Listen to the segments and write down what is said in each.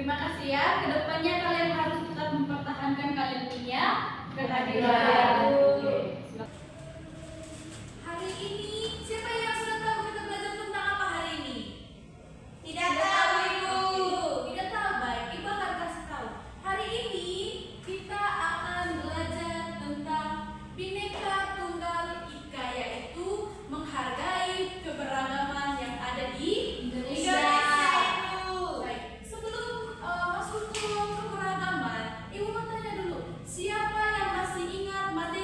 Terima kasih ya. Kedepannya kalian harus tetap mempertahankan kalian punya kehadiran. Hari ini, siapa yang sudah tahu kita belajar tentang apa hari ini? Tidak tahu, Ibu. Tidak tahu, baik. Ibu akan kasih tahu. Hari ini kita akan belajar tentang Bhinneka Tunggal Ika, yaitu menghargai keberagaman yang ada di Indonesia. Baik, sebelum masuk ke keberagaman, Ibu mau tanya dulu, siapa yang masih ingat materi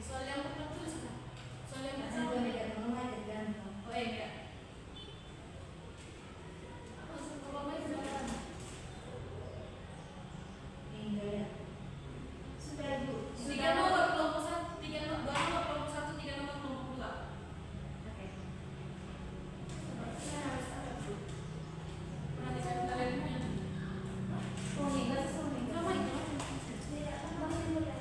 Soal yang pertama tulis lah. Soal yang Saya pertama. tidak mau ngajarkan. Oh iya. Apa sih kalau main sekarang? Enggak ya. Sudah ibu. Tiga nomor kelompok satu, tiga nomor dua nomor kelompok satu, tiga nomor kelompok dua. Oke. Sepertinya harus ada tuh. Perhatikan kalian punya. Sony, bahasa Sony. Kamu itu. Tidak, masih muda.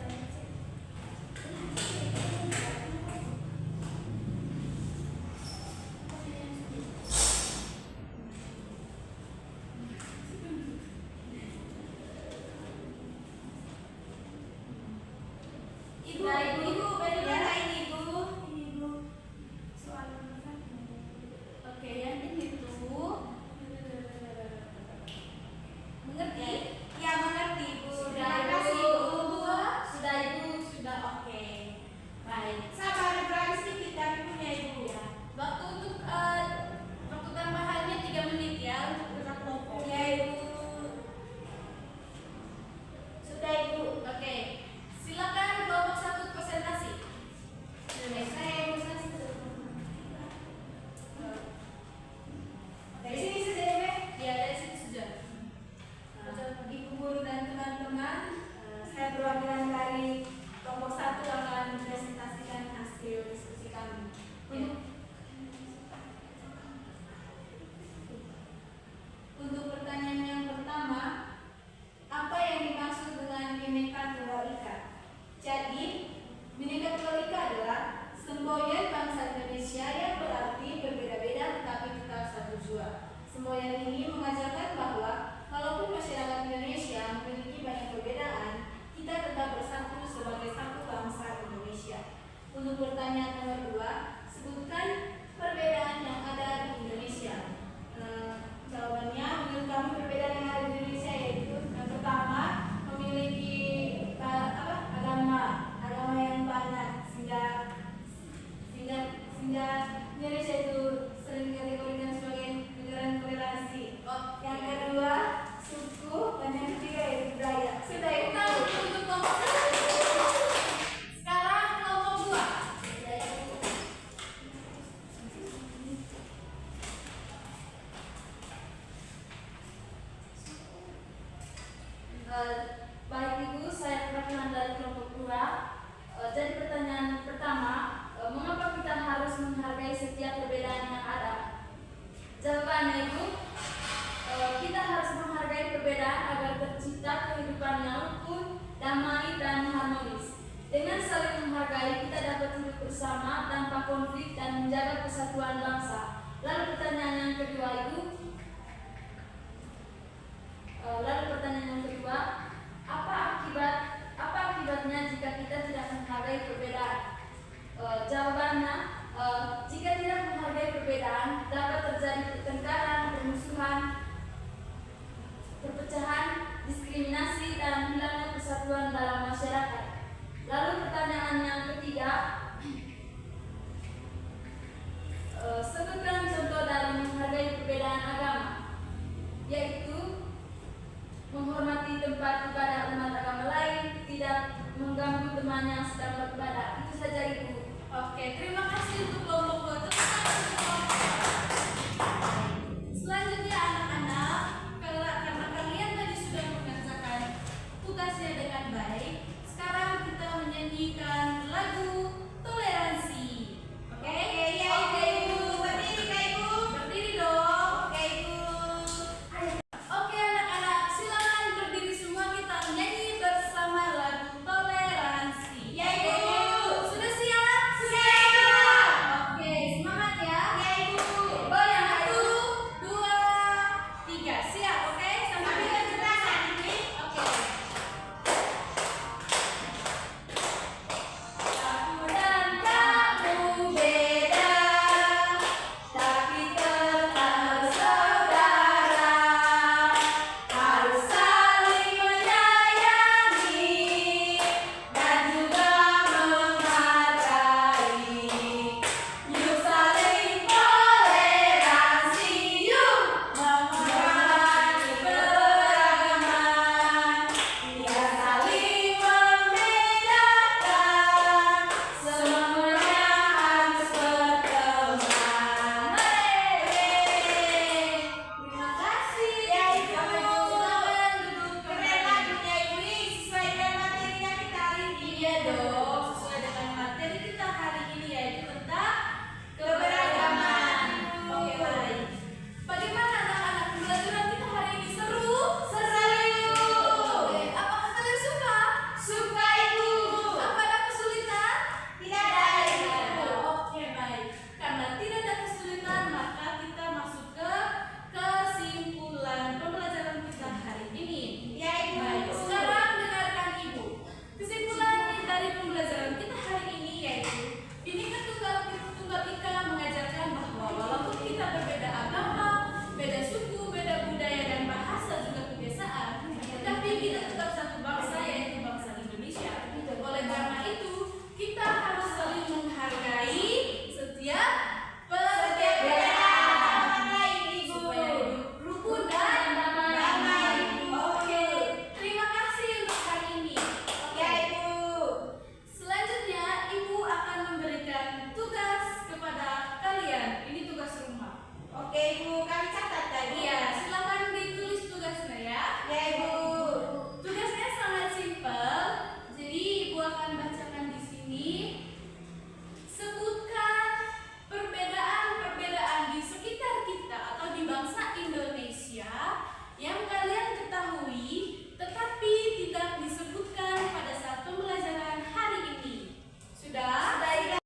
Ibu, Baik, Bu. ibu, bagaimana Ya. ini ibu? Ini ibu. Soal nomor 1. Oke, yang ini tuh mengerti? Ya, mengerti ibu. Sudah, Terima Ibu. kasih ibu. Sudah Ibu. Sudah oke. Baik. Sabar berani sedikit tapi punya ibu ya. Waktu untuk waktu tambahannya 3 menit ya untuk gerak kelompok. Ya ibu. Sudah ibu. Oke, silakan kelompok satu presentasi. Saya ibu saya sudah. Dari sini saja ya, Beb. Ya dari situ saja. Ibu guru dan teman-teman, saya perwakilan dari kelompok 1 akan mempresentasikan hasil diskusi kami. Untuk pertanyaan yang pertama, apa yang dimaksud dengan Bhinneka Tunggal Ika? Jadi, Bhinneka Tunggal Ika adalah semboyan bangsa Indonesia yang berarti berbeda-beda tetapi tetap satu jua. Semboyan ini mengajarkan bahwa walaupun masyarakat Indonesia memiliki banyak perbedaan, kita tetap bersatu sebagai satu bangsa Indonesia. Untuk pertanyaan nomor 2, sebutkan perbedaan yang ada di Indonesia. Jawabannya, menurut kami perbedaan yang ada di Indonesia yaitu yang pertama memiliki agama yang banyak sehingga Indonesia itu sering dikategorikan sebagai negara toleransi. Yang kedua, suku, dan yang ketiga yaitu budaya. Sudah itu. Untuk kelompok satu. Sekarang kelompok dua. Baik Ibu, saya perwakilan dari kelompok 2. Jadi pertanyaan pertama, mengapa kita harus menghargai setiap perbedaan yang ada? Jawabannya Ibu, kita harus menghargai perbedaan agar tercipta kehidupan yang rukun, damai, dan harmonis. Dengan saling menghargai, kita dapat hidup bersama tanpa konflik dan menjaga persatuan bangsa. Lalu pertanyaan yang kedua Ibu, apa akibatnya jika kita tidak menghargai perbedaan? Jawabannya, jika tidak menghargai perbedaan, dapat